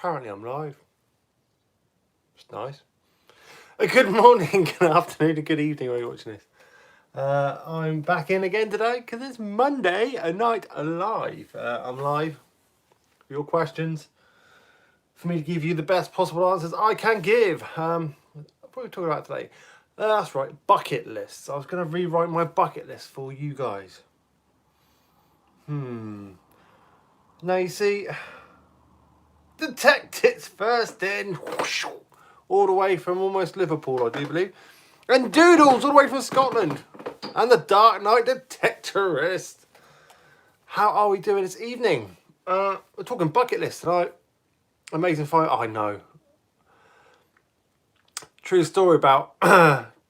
apparently I'm live. It's nice. A good morning, good afternoon, and good evening when you're watching this. I'm back in again today because it's Monday, a night live. I'm live for your questions, for me to give you the best possible answers I can give. What are we talking about today? That's right, bucket lists. I was going to rewrite my bucket list for you guys. Now you see, the tech tits first in, whoosh, all the way from almost Liverpool, I do believe. And Doodles all the way from Scotland. And the Dark Knight Detectorist. How are we doing this evening? We're talking bucket list tonight. Amazing fight. Oh, I know. True story about...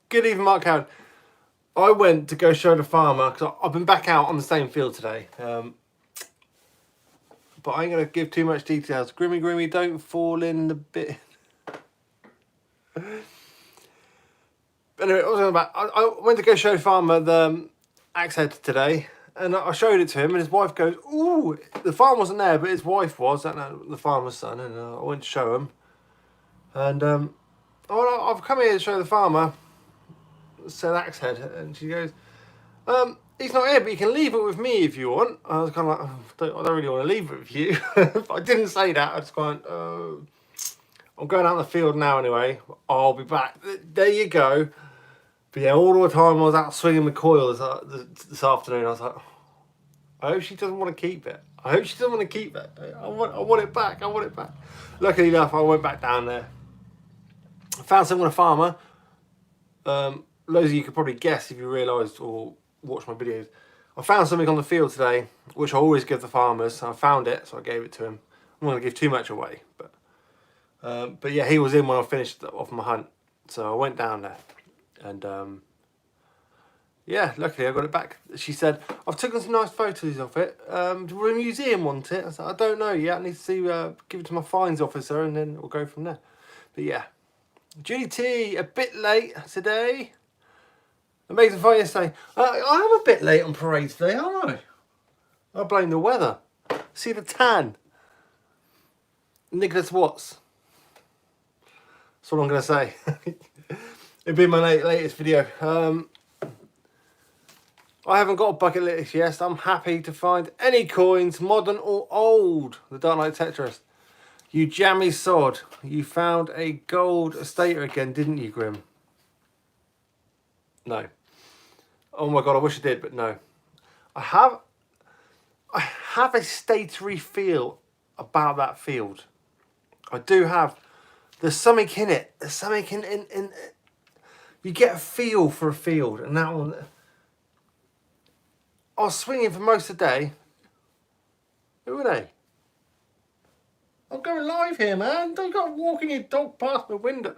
Good evening, Mark Howard. I went to go show the farmer, because I've been back out on the same field today. But I ain't going to give too much details. Grimmy, don't fall in the bit... Anyway, I was talking about, I went to go show the farmer the axe head today, and I showed it to him, and his wife goes, "Ooh!" The farm wasn't there, but his wife was, the farmer's son, and I went to show him. And I've come here to show the farmer said axe head, and she goes, "He's not here, but you can leave it with me if you want." I was kind of like, I don't really want to leave it with you. But I didn't say that. I just went, I'm going out in the field now anyway. I'll be back. There you go. But yeah, all the time I was out swinging the coil this afternoon, I was like, I hope she doesn't want to keep it. I hope she doesn't want to keep it. I want it back. I want it back. Luckily enough, I went back down there. I found something on a farmer. Loads of you could probably guess if you realised or watched my videos. I found something on the field today, which I always give the farmers. I found it, so I gave it to him. I'm not going to give too much away, but yeah, he was in when I finished off my hunt, so I went down there, and yeah, luckily I got it back. She said, "I've taken some nice photos of it. Will the museum want it?" I said, "I don't know yet. I need to see, give it to my fines officer, and then we'll go from there." But yeah, Judy T, a bit late today. Amazing fight yesterday. I am a bit late on parade today, aren't I? I blame the weather. See the tan. Nicholas Watts. That's all I'm going to say. It'll be my latest video. I haven't got a bucket list yet. I'm happy to find any coins, modern or old. The Dark Knight Tetris. You jammy sod. You found a gold stater again, didn't you, Grim? No. Oh my god, I wish I did, but no. I have a statory feel about that field. I do have. There's something in it. There's something in you get a feel for a field, and that one. I was swinging for most of the day. Who are they? I'm going live here, man. Don't go walking your dog past my window.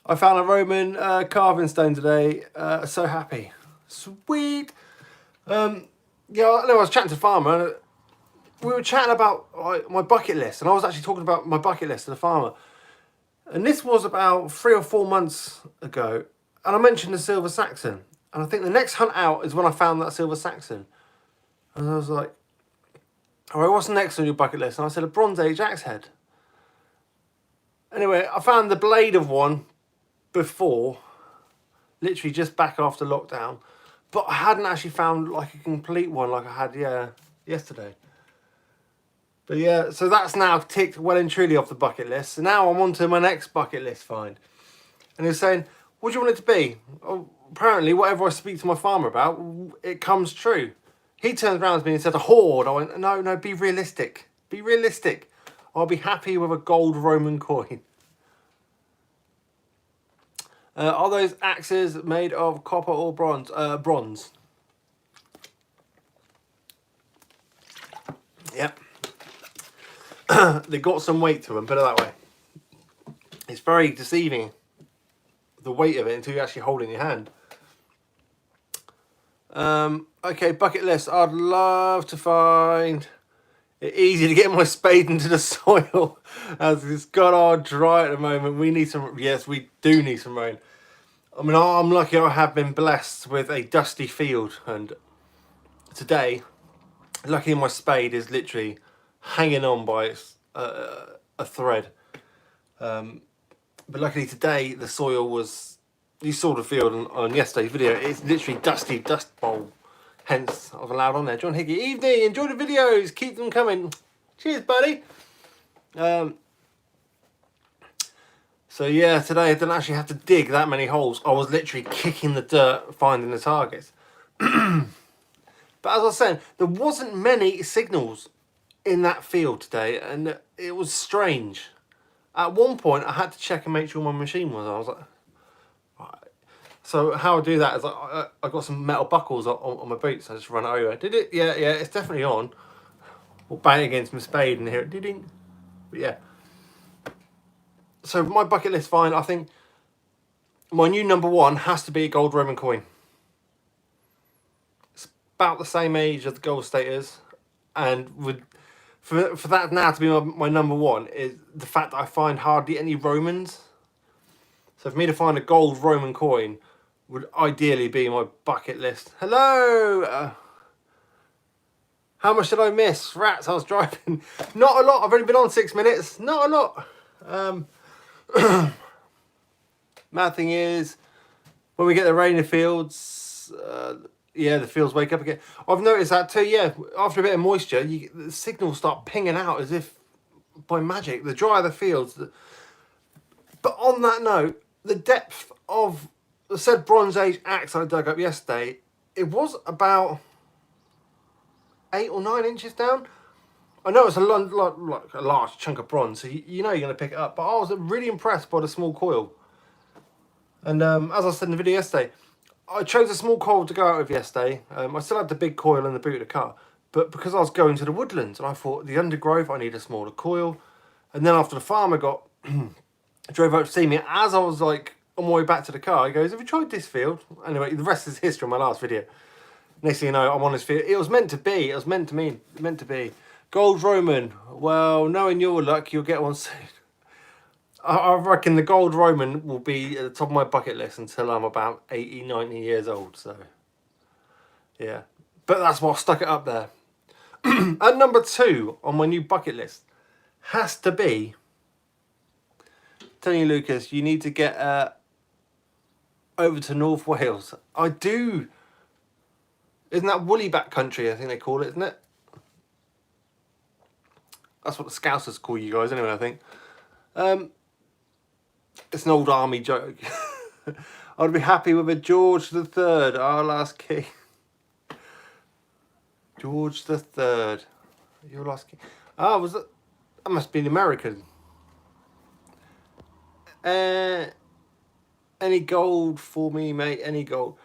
I found a Roman carving stone today. So happy. Sweet. Yeah, I was chatting to Farmer, and we were chatting about my bucket list, and I was actually talking about my bucket list to the farmer. And this was about 3 or 4 months ago, and I mentioned the silver Saxon. And I think the next hunt out is when I found that silver Saxon. And I was like, all right, what's next on your bucket list? And I said, a Bronze Age axe head. Anyway, I found the blade of one before, literally just back after lockdown. But I hadn't actually found like a complete one like I had, yesterday. But yeah, so that's now ticked well and truly off the bucket list. So now I'm on to my next bucket list find. And he was saying, what do you want it to be? Oh, apparently, whatever I speak to my farmer about, it comes true. He turns around to me and said, a hoard. I went, no, be realistic. Be realistic. I'll be happy with a gold Roman coin. Are those axes made of copper or bronze? Bronze. Yep. They got some weight to them, put it that way. It's very deceiving, the weight of it, until you actually hold it in your hand. Okay, bucket list. I'd love to find it easy to get my spade into the soil, as it's got all dry at the moment. We need some, yes, we do need some rain. I mean, I'm lucky I have been blessed with a dusty field, and today, luckily my spade is literally hanging on by its a thread. But luckily today the soil was, you saw the field on yesterday's video, it's literally dusty dust bowl, hence I was allowed on there. John Hickey, evening, enjoy the videos, keep them coming. Cheers buddy. So yeah, today I didn't actually have to dig that many holes. I was literally kicking the dirt, finding the targets. But as I was saying, there wasn't many signals in that field today, and it was strange. At one point, I had to check and make sure my machine was on. I was like, right. So how I do that is I got some metal buckles on my boots. I just run it over. Did it? Yeah, it's definitely on. We'll bang against my spade and hear it. Ding. But yeah. So my bucket list find, I think my new number one has to be a gold Roman coin. It's about the same age as the gold staters, and for that now to be my number one is the fact that I find hardly any Romans. So for me to find a gold Roman coin would ideally be my bucket list. Hello! How much did I miss? Rats, I was driving. Not a lot, I've only been on 6 minutes. Not a lot. Mad thing is, when we get the rain in the fields, yeah, the fields wake up again. I've noticed that too, yeah. After a bit of moisture, the signals start pinging out as if by magic. The drier the fields. But on that note, the depth of the said Bronze Age axe I dug up yesterday, it was about 8 or 9 inches down. I know it's like a large chunk of bronze, so you know you're going to pick it up. But I was really impressed by the small coil. And as I said in the video yesterday, I chose a small coil to go out with yesterday. I still had the big coil in the boot of the car, but because I was going to the woodlands and I thought the undergrowth, I need a smaller coil. And then after the farmer drove up to see me, as I was like on my way back to the car, he goes, "Have you tried this field?" Anyway, the rest is history in my last video. Next thing you know, I'm on this field. It was meant to be. It was meant to be. Gold Roman. Well, knowing your luck, you'll get one soon. I reckon the gold Roman will be at the top of my bucket list until I'm about 80, 90 years old. So, yeah. But that's what stuck it up there. At number 2 on my new bucket list has to be, telling you, Lucas, you need to get over to North Wales. I do. Isn't that woollyback country, I think they call it, isn't it? That's what the Scousers call you guys anyway, I think. It's an old army joke. I'd be happy with a George III, our last king. George III, your last king. Ah, was that? That must be an American. Any gold for me, mate? Any gold?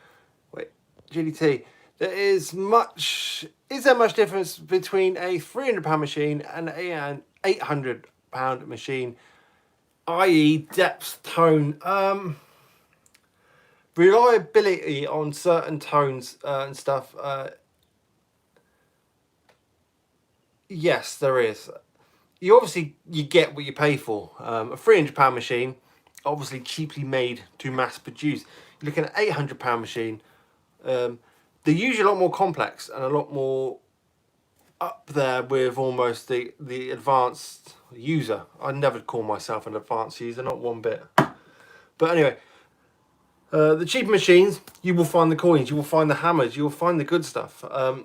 Wait, GDT. Is there much difference between a £300 machine and an £800 machine? I.e. depth, tone, reliability on certain tones and stuff. Yes, there is. You get what you pay for. A £300 machine, obviously cheaply made to mass produce. You're looking at an £800 machine. They're usually a lot more complex and a lot more up there with almost the advanced user. I never call myself an advanced user, not one bit. But anyway, the cheaper machines, you will find the coins, you will find the hammers, you will find the good stuff. The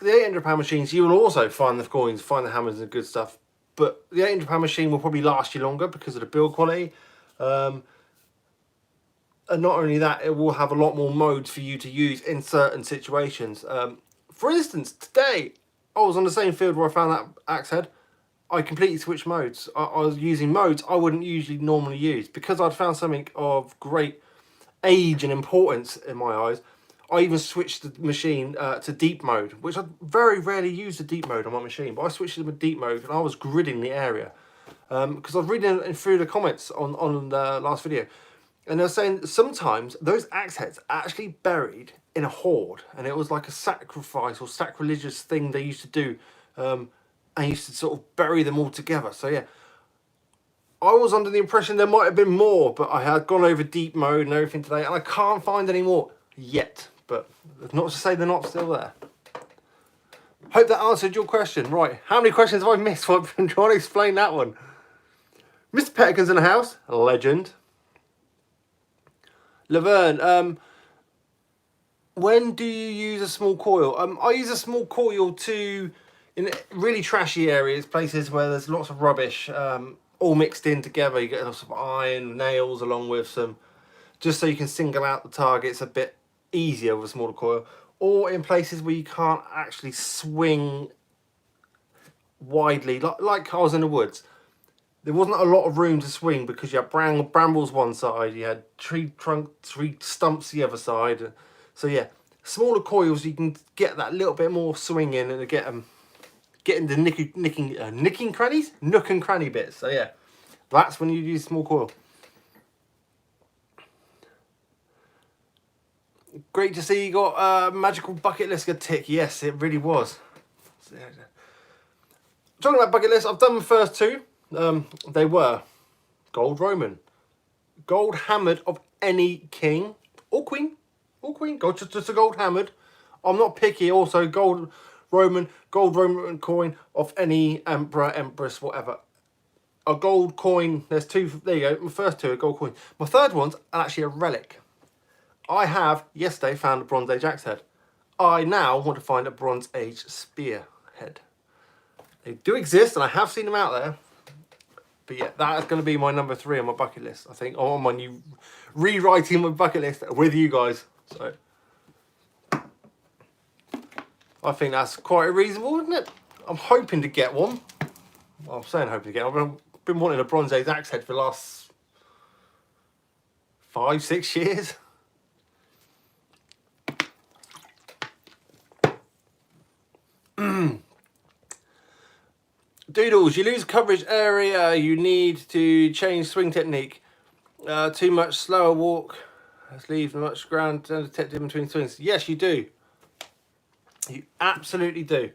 £800 machines, you will also find the coins, find the hammers and the good stuff. But the £800 machine will probably last you longer because of the build quality. And not only that, it will have a lot more modes for you to use in certain situations. For instance, today, I was on the same field where I found that axe head. I completely switched modes. I was using modes I wouldn't usually normally use. Because I'd found something of great age and importance in my eyes, I even switched the machine to deep mode, which I very rarely use the deep mode on my machine, but I switched it to deep mode and I was gridding the area. Because I was reading through the comments on the last video, and they're saying sometimes those axe heads are actually buried in a hoard, and it was like a sacrifice or sacrilegious thing they used to do, and used to sort of bury them all together. So yeah, I was under the impression there might have been more, but I had gone over deep mode and everything today, and I can't find any more yet. But not to say they're not still there. Hope that answered your question. Right, how many questions have I missed while I've been trying to explain that one? Mr. Pettico's in the house, a legend. Laverne, when do you use a small coil? I use a small coil to, in really trashy areas, places where there's lots of rubbish, all mixed in together. You get lots of iron, nails, along with some, just so you can single out the targets a bit easier with a smaller coil. Or in places where you can't actually swing widely, like I was in the woods. There wasn't a lot of room to swing because you had brambles one side, you had tree stumps the other side. So yeah, smaller coils, you can get that little bit more swing in and getting the nicking crannies, nook and cranny bits. So yeah, that's when you use small coil. Great to see you got a magical bucket list tick. Yes, it really was. Talking about bucket list, I've done the first two. They were gold Roman, gold hammered of any king or queen, gold, just a gold hammered. I'm not picky. Also gold Roman coin of any emperor, empress, whatever. A gold coin. There's two. There you go. My first two are gold coins. My third one's actually a relic. I have yesterday found a Bronze Age axe head. I now want to find a Bronze Age spear head. They do exist, and I have seen them out there. But yeah, that is going to be my number 3 on my bucket list. I think on my new rewriting my bucket list with you guys. So I think that's quite reasonable, isn't it? I'm hoping to get one. Well, I'm saying hoping to get one. I've been wanting a Bronze Age axe head for the last 5-6 years. Doodles, you lose coverage area, you need to change swing technique. Too much slower walk, let's leave much ground undetected in between swings. Yes, you do. You absolutely do.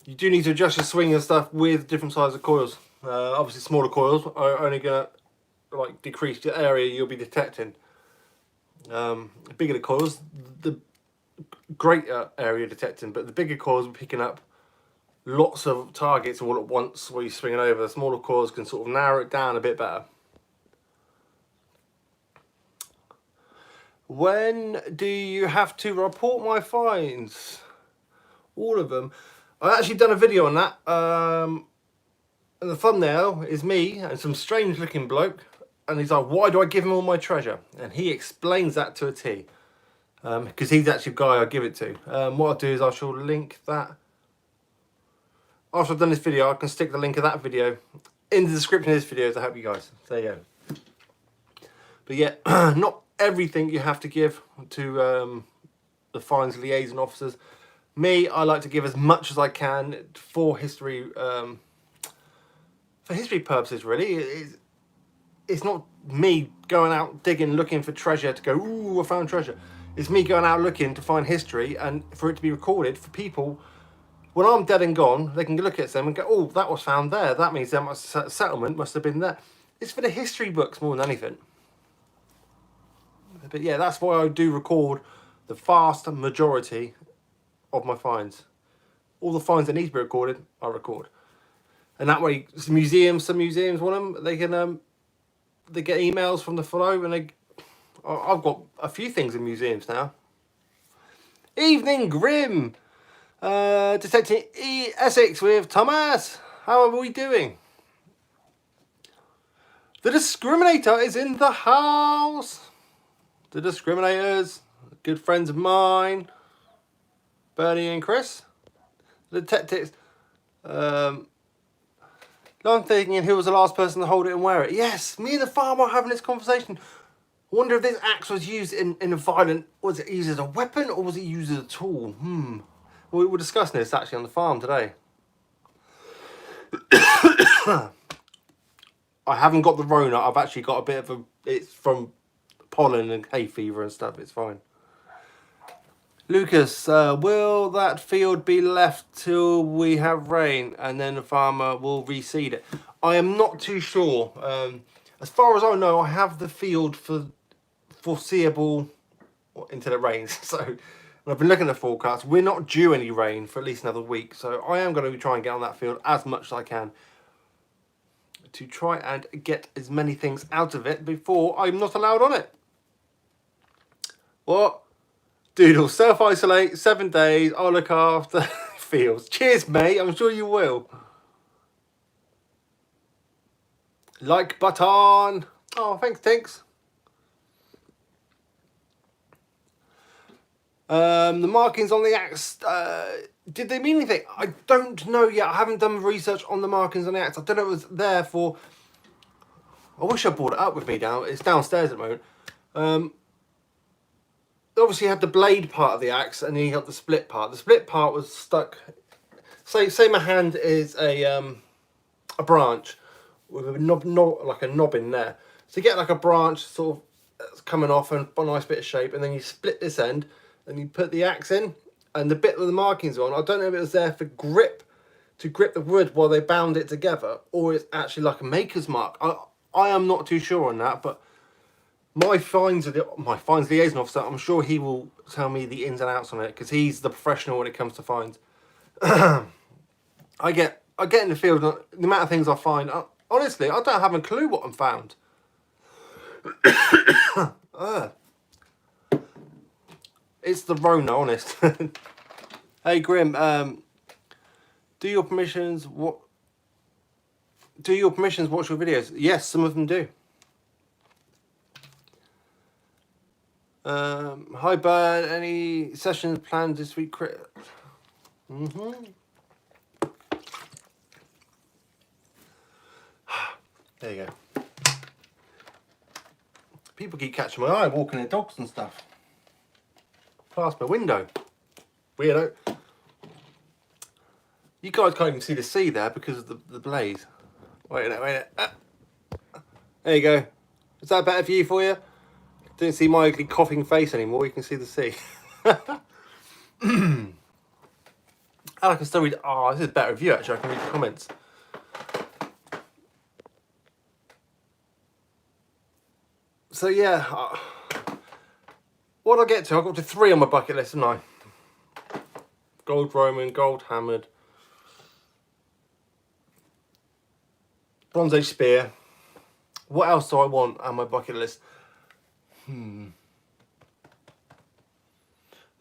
You do need to adjust your swing and stuff with different sizes of coils. Obviously smaller coils are only going to like decrease the area you'll be detecting. Bigger the coils, the greater area detecting, but the bigger coils are picking up lots of targets all at once while you're swinging over. The smaller coils can sort of narrow it down a bit better. When do you have to report my finds? All of them. I've actually done a video on that. And the thumbnail is me and some strange looking bloke. And he's like, why do I give him all my treasure? And he explains that to a T. Because he's actually the guy I give it to. What I'll do is I shall link that. After I've done this video, I can stick the link of that video in the description of this video to help you guys. There you go. But yeah, not everything you have to give to the fines liaison officers. Me, I like to give as much as I can for history purposes. Really, it's not me going out digging, looking for treasure to go, ooh, I found treasure. It's me going out looking to find history and for it to be recorded for people. When I'm dead and gone, they can look at them and go, oh, that was found there. That means that settlement must have been there. It's for the history books more than anything. But yeah, that's why I do record the vast majority of my finds. All the finds that need to be recorded, I record. And that way, some museums want them. They can, they get emails from the follow, and I've got a few things in museums now. Evening Grim. Detecting Essex with Thomas. How are we doing? The Discriminator is in the house. The Discriminators, good friends of mine, Bernie and Chris. The detectives. I'm thinking who was the last person to hold it and wear it. Yes, me and the farmer are having this conversation. I wonder if this axe was used in a violent. Was it used as a weapon or was it used as a tool? We were discussing this actually on the farm today. I haven't got the Rona. I've actually got a bit of it's from pollen and hay fever and stuff. It's fine. Lucas, will that field be left till we have rain and then the farmer will reseed it? I am not too sure. As far as I know, I have the field for foreseeable until it rains. So And I've been looking at the forecast. We're not due any rain for at least another week. So I am going to try and get on that field as much as I can to try and get as many things out of it before I'm not allowed on it. What? Doodle, self-isolate, 7 days, I'll look after fields. Cheers, mate, I'm sure you will. Like button. Oh, thanks, Tinks. The markings on the axe, did they mean anything? I don't know yet. I haven't done research on the markings on the axe. I don't know if it was there for... I wish I brought it up with me down. It's downstairs at the moment. Obviously you had the blade part of the axe and then you got the split part. The split part was stuck... Say my hand is a branch with a knob, like a knob in there. So you get like a branch sort of that's coming off and a nice bit of shape, and then you split this end and you put the axe in, and the bit with the markings on, I don't know if it was there for grip, to grip the wood while they bound it together, or it's actually like a maker's mark. I am not too sure on that, but my fines liaison officer, I'm sure he will tell me the ins and outs on it, because he's the professional when it comes to fines. I get in the field, the amount of things I find, honestly, I don't have a clue what I'm found. It's the Rona, honest. Hey Grim, do your permissions watch your videos? Yes, some of them do. Hi Bird, any sessions planned this week? There you go. People keep catching my eye walking their dogs and stuff past my window. Weirdo. You guys can't even see the sea there because of the blaze. Wait a minute. There you go. Is that better view for you? Don't see my ugly coughing face anymore. You can see the sea. And I can still read. Oh, this is a better view actually. I can read the comments. So yeah, what I get to, I got to 3 on my bucket list, didn't I? Gold Roman, gold hammered, Bronze Age spear. What else do I want on my bucket list? Something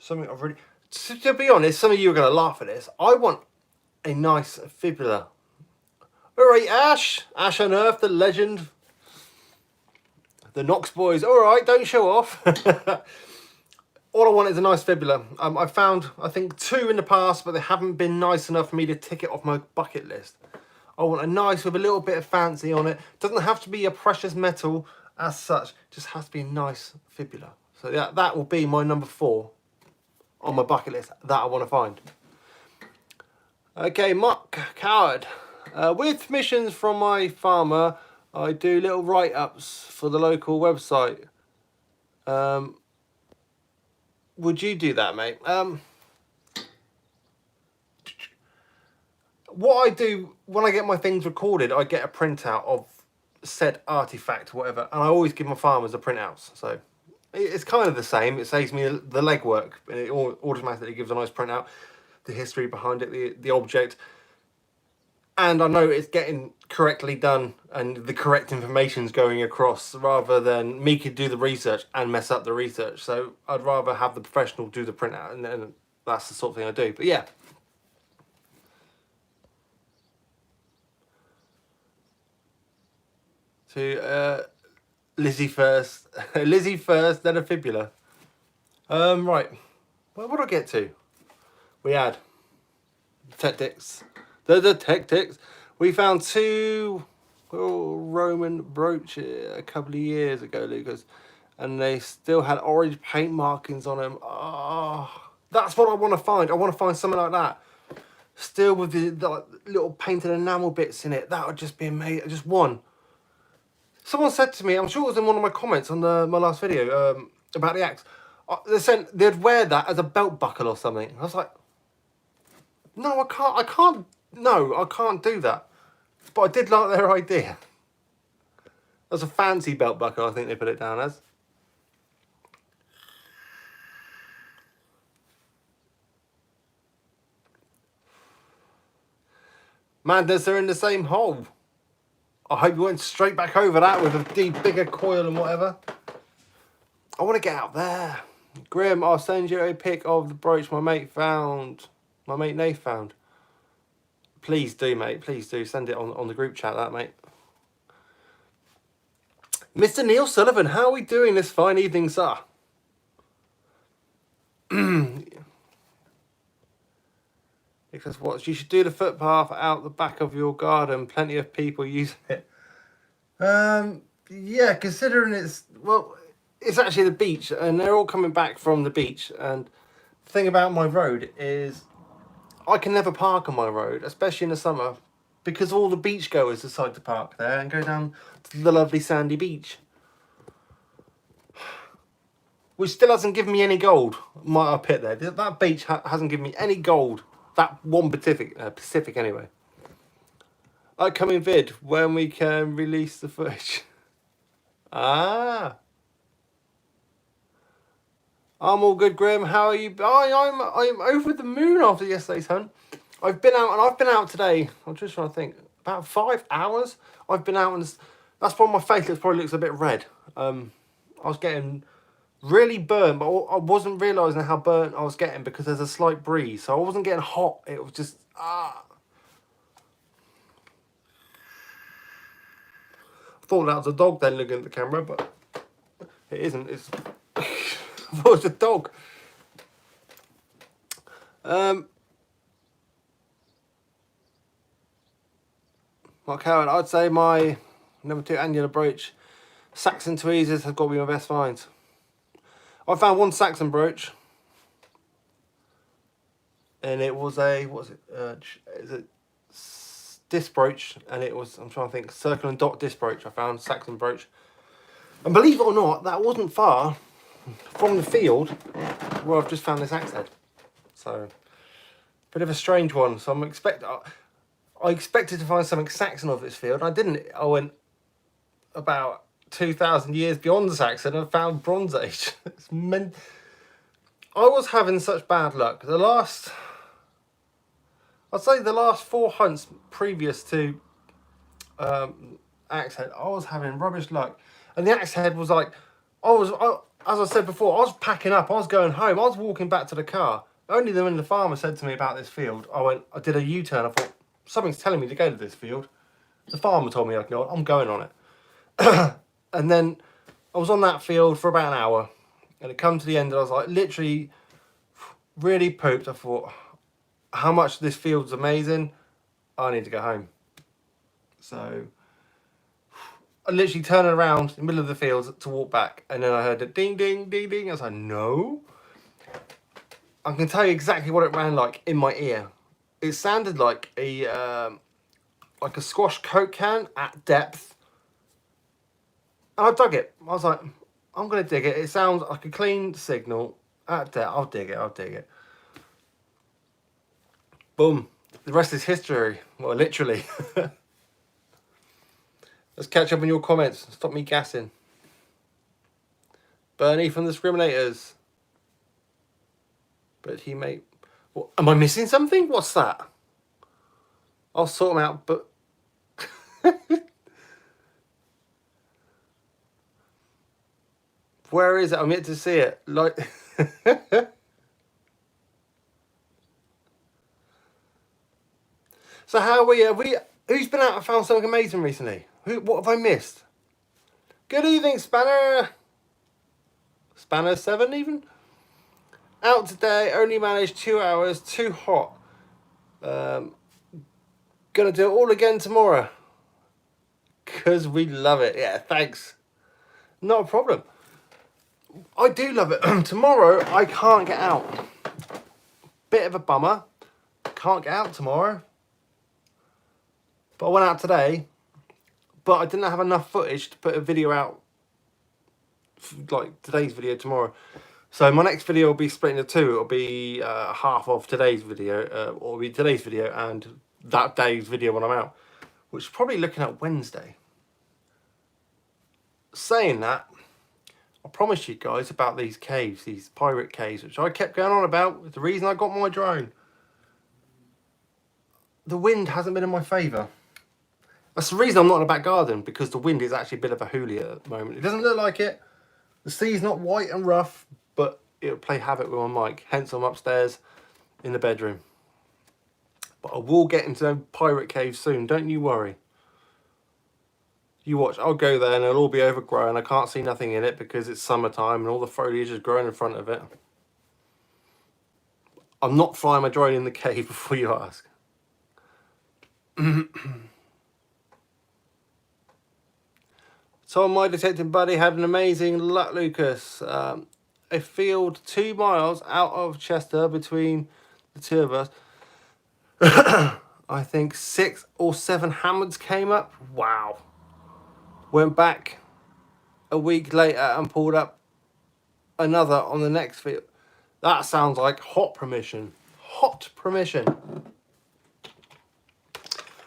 I've really... To be honest, some of you are going to laugh at this. I want a nice fibula. Alright, Ash. Ash Unearthed, the legend. The Knox boys. Alright, don't show off. All I want is a nice fibula. I found, I think, 2 in the past, but they haven't been nice enough for me to tick it off my bucket list. I want a nice with a little bit of fancy on it. Doesn't have to be a precious metal as such. Just has to be a nice fibula. So yeah, that will be my number 4 on my bucket list that I want to find. Okay, Mark Coward. With permissions from my farmer, I do little write-ups for the local website. Would you do that, mate? What I do when I get my things recorded, I get a printout of said artifact or whatever, and I always give my farmers the printouts. So it's kind of the same. It saves me the legwork, and it automatically gives a nice printout, the history behind it, the object, and I know it's getting correctly done and the correct information's going across, rather than me could do the research and mess up the research. So I'd rather have the professional do the printout, and then that's the sort of thing I do. But yeah. To Lizzie first, Lizzie first, then a fibula. Right, well, what do I get to? We had tactics. The tactics. We found 2 Roman brooches a couple of years ago, Lucas, and they still had orange paint markings on them. Oh, that's what I want to find. I want to find something like that, still with the little painted enamel bits in it. That would just be amazing. Just one. Someone said to me, I'm sure it was in one of my comments on my last video about the axe, they said they'd wear that as a belt buckle or something. I was like, no, I can't do that. But I did like their idea. That's a fancy belt buckle, I think they put it down as. Madness are in the same hole. I hope you went straight back over that with a bigger coil and whatever. I want to get out there. Grim, I'll send you a pic of the brooch my mate Nate found. Please do, mate. Please do. Send it on the group chat, that, mate. Mr. Neil Sullivan, how are we doing this fine evening, sir? Because what? You should do the footpath out the back of your garden. Plenty of people using it. Yeah, considering it's actually the beach, and they're all coming back from the beach. And the thing about my road is, I can never park on my road, especially in the summer, because all the beach goers decide to park there and go down to the lovely sandy beach, which still hasn't given me any gold. My pit there, that beach hasn't given me any gold. That one Pacific anyway. Upcoming vid when we can release the footage. I'm all good, Grim. How are you? I'm over the moon after yesterday's hunt. I've been out today. I'm just trying to think. About 5 hours. I've been out, and that's why my face probably looks a bit red. I was getting really burnt, but I wasn't realising how burnt I was getting because there's a slight breeze. So I wasn't getting hot. It was just I thought that was a dog then looking at the camera, but it isn't. It's I thought it was a dog. Mark Howard, I'd say my number 2 annular brooch, Saxon tweezers, have got to be my best finds. I found one Saxon brooch, and it was a disc brooch, and it was, I'm trying to think, circle and dot disc brooch. I found Saxon brooch, and believe it or not, that wasn't far from the field where I've just found this axe head. So, bit of a strange one. So I expected to find something Saxon of this field. I didn't. I went about 2,000 years beyond the Saxon and found Bronze Age. I was having such bad luck. I'd say the last 4 hunts previous to axe head, I was having rubbish luck. And the axe head was like, as I said before, I was packing up. I was going home. I was walking back to the car. Only then when the farmer said to me about this field, I did a U-turn. I thought, something's telling me to go to this field. The farmer told me, I'm going on it. And then I was on that field for about an hour, and it come to the end, and I was like, literally, really pooped. I thought, how much this field's amazing. I need to go home. So I literally turned around in the middle of the field to walk back, and then I heard a ding, ding, ding, ding. I was like, no. I can tell you exactly what it ran like in my ear. It sounded like a squash Coke can at depth. And I dug it. I was like, I'm going to dig it. It sounds like a clean signal at depth. I'll dig it. Boom. The rest is history. Well, literally. Let's catch up on your comments. Stop me gassing. Bernie from the Discriminators. But he may... What, am I missing something? What's that? I'll sort them out, but... Where is it? I'm yet to see it. Like... So how are we... Who's been out and found something amazing recently? What have I missed? Good evening, Spanner. Spanner 7 even? Out today, only managed 2 hours, too hot. Gonna do it all again tomorrow. Because we love it. Yeah, thanks. Not a problem. I do love it. Tomorrow, I can't get out. Bit of a bummer. Can't get out tomorrow. But I went out today. But I didn't have enough footage to put a video out. Like today's video tomorrow. So my next video will be split into 2. It'll be half of today's video. Or it'll be today's video and that day's video when I'm out. Which is probably looking at Wednesday. Saying that, I promised you guys about these caves, these pirate caves, which I kept going on about. It's the reason I got my drone. the wind hasn't been in my favour. That's the reason I'm not in a back garden, because the wind is actually a bit of a hoolie at the moment. It doesn't look like it. The sea's not white and rough, but it'll play havoc with my mic. Hence, I'm upstairs in the bedroom. But I will get into a pirate cave soon. Don't you worry. You watch. I'll go there and it'll all be overgrown. I can't see nothing in it because it's summertime and all the foliage is growing in front of it. I'm not flying my drone in the cave before you ask. So my detecting buddy had an amazing luck, Lucas. A field 2 miles out of Chester between the two of us. I think 6 or 7 hammonds came up. Wow. Went back a week later and pulled up another on the next field. That sounds like hot permission. Hot permission.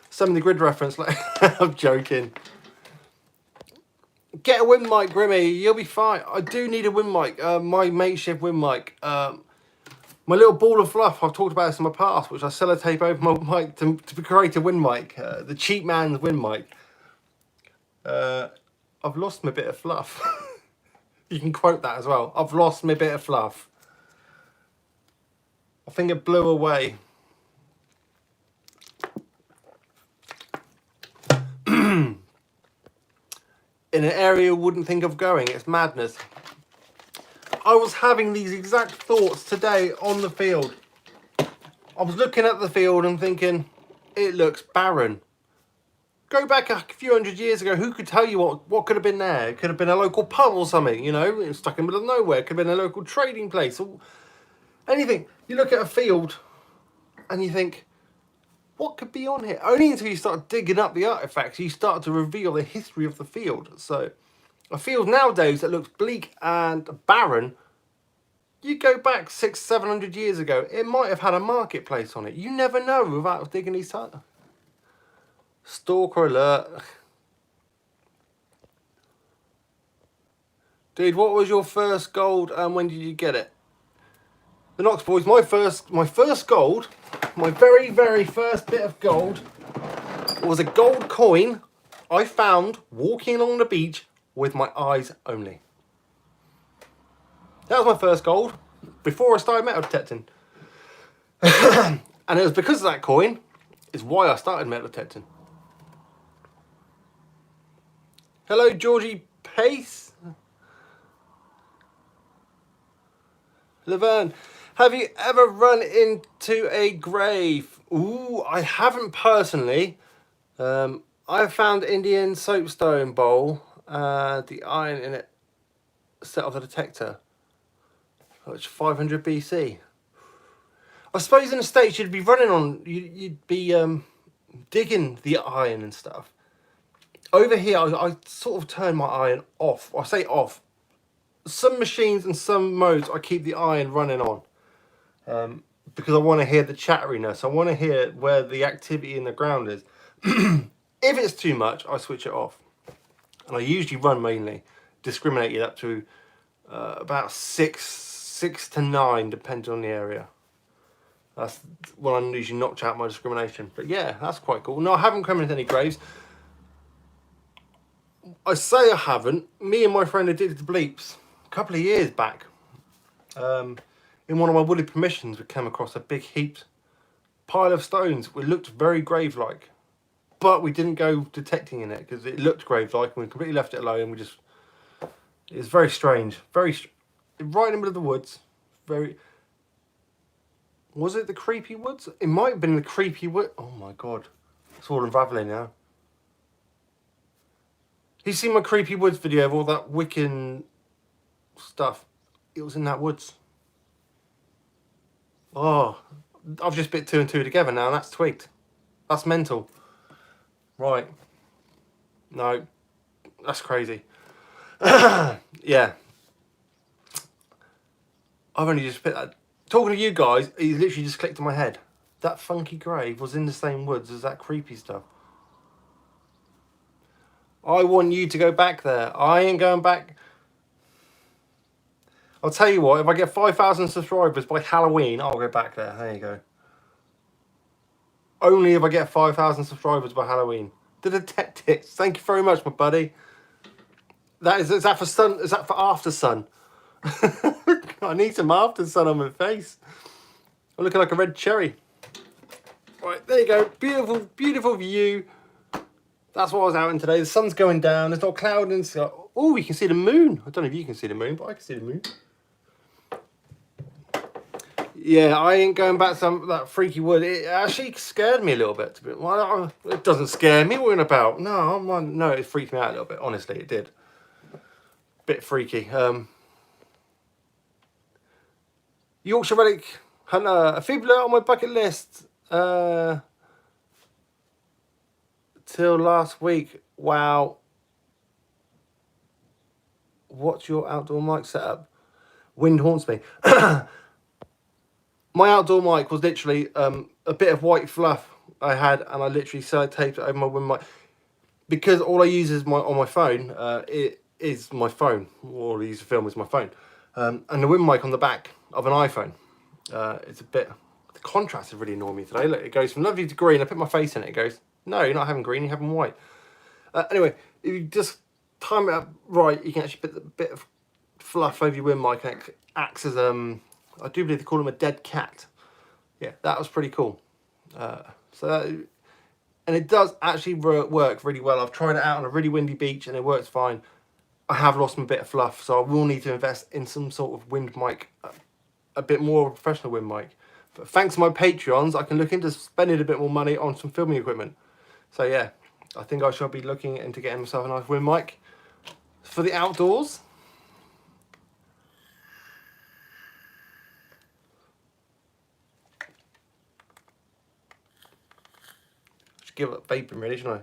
Some of the grid reference. Like, I'm joking. Get a wind mic, Grimmy. You'll be fine. I do need a wind mic. My makeshift wind mic. My little ball of fluff, I've talked about this in my past, which I sellotape over my mic to create a wind mic. The cheap man's wind mic. I've lost my bit of fluff. You can quote that as well. I've lost my bit of fluff. I think it blew away. In an area you wouldn't think of going. It's madness. I was having these exact thoughts today on the field. I was looking at the field and thinking, it looks barren. Go back a few hundred years ago, who could tell you what could have been there? It could have been a local pub or something, you know, it was stuck in the middle of nowhere. It could have been a local trading place or anything. You look at a field and you think, what could be on here? Only until you start digging up the artifacts, you start to reveal the history of the field. So a field nowadays that looks bleak and barren, you go back 600-700 years ago, it might have had a marketplace on it. You never know without digging these titles. Stalker alert. Dude, what was your first gold and when did you get it? The Knox boys, my first gold, my very, very first bit of gold was a gold coin I found walking along the beach with my eyes only. That was my first gold before I started metal detecting. And it was because of that coin is why I started metal detecting. Hello, Georgie Pace. Laverne, have you ever run into a grave? Ooh, I haven't personally. I found Indian soapstone bowl, the iron in it set off the detector, which 500 BC. I suppose in the States you'd be running on, you'd be digging the iron and stuff. Over here, I sort of turn my iron off. I say off. Some machines and some modes I keep the iron running on. Because I want to hear the chatteriness. I want to hear where the activity in the ground is. If it's too much, I switch it off. And I usually run mainly, discriminated up to about 6 to 9, depending on the area. That's when I usually knocked out my discrimination. But yeah, that's quite cool. No, I haven't come into any graves. I say I haven't. Me and my friend Addicted to Bleeps, a couple of years back, in one of my wooded permissions, we came across a big heaped pile of stones. It looked very grave-like, but we didn't go detecting in it because it looked grave-like, and we completely left it alone. And we just, it was very strange, right in the middle of the woods. Was it the creepy woods? It might have been the creepy wood. Oh my god, it's all unraveling now. You seen my creepy woods video of all that Wiccan stuff? It was in that woods. Oh, I've just bit 2 and 2 together now, and that's twigged. That's mental. Right. No, that's crazy. Yeah. I've only just put that. Talking to you guys, he literally just clicked in my head. That funky grave was in the same woods as that creepy stuff. I want you to go back there. I ain't going back. I'll tell you what, if I get 5,000 subscribers by Halloween, I'll go back there. There you go. Only if I get 5,000 subscribers by Halloween. The Detectives. Thank you very much, my buddy. Is that for sun? Is that for after sun? I need some after sun on my face. I'm looking like a red cherry. Right, there you go. Beautiful, beautiful view. That's what I was out in today. The sun's going down. There's not a cloud in the sky. Oh, you can see the moon. I don't know if you can see the moon, but I can see the moon. Yeah, I ain't going back to that freaky wood. It actually scared me a little bit. Well, it doesn't scare me. What are you about? No, it freaked me out a little bit. Honestly, it did. Bit freaky. Yorkshire Relic Hunter, a fibula on my bucket list. Till last week. Wow. What's your outdoor mic setup? Wind haunts me. My outdoor mic was literally a bit of white fluff I had, and I literally sellotapped it over my wind mic because all I use is on my phone. It is my phone. All I use to film is my phone, and the wind mic on the back of an iPhone. It's a bit. The contrast is really annoying me today. Look, it goes from lovely to green. I put my face in it. It goes, no, you're not having green. You're having white. Anyway, if you just time it up right, you can actually put a bit of fluff over your wind mic, and it acts as I do believe they call them a dead cat. Yeah, that was pretty cool. And it does actually work really well. I've tried it out on a really windy beach and it works fine. I have lost my bit of fluff, so I will need to invest in some sort of wind mic, a bit more professional wind mic. But thanks to my Patreons, I can look into spending a bit more money on some filming equipment. So yeah, I think I shall be looking into getting myself a nice wind mic for the outdoors. Give up vaping really, shouldn't I?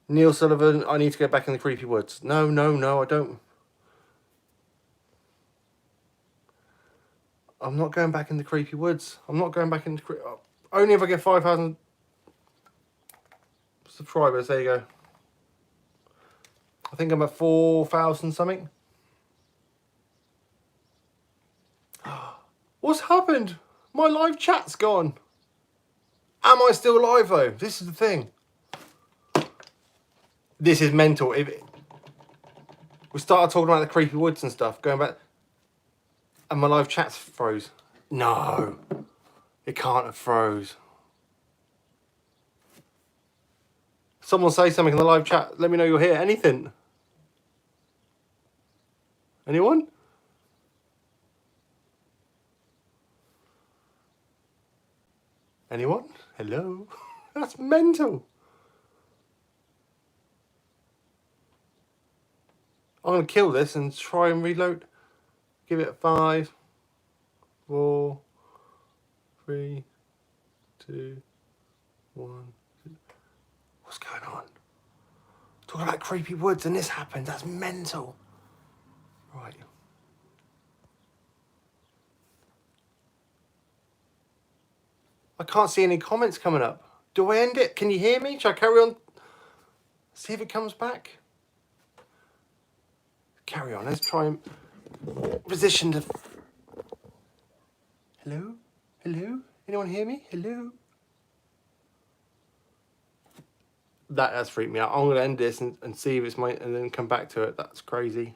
Neil Sullivan, I need to go back in the creepy woods. No, I don't. I'm not going back in the creepy woods. I'm not going back in the only if I get 5,000 subscribers. There you go. I think I'm at 4,000 something. What's happened? My live chat's gone. Am I still live though? This is the thing. This is mental. We started talking about the creepy woods and stuff, going back, and my live chat's froze. No, it can't have froze. Someone say something in the live chat. Let me know you're here. Anything? Anyone? Anyone? Hello? That's mental. I'm going to kill this and try and reload. Give it 5, 4, 3, 2, 1. What's going on? Talking about creepy woods and this happened. That's mental. Right. I can't see any comments coming up. Do I end it? Can you hear me? Shall I carry on? See if it comes back. Carry on. Let's try and position to. Hello? Hello? Anyone hear me? Hello? That's freaked me out. I'm going to end this and see if it's and then come back to it. That's crazy.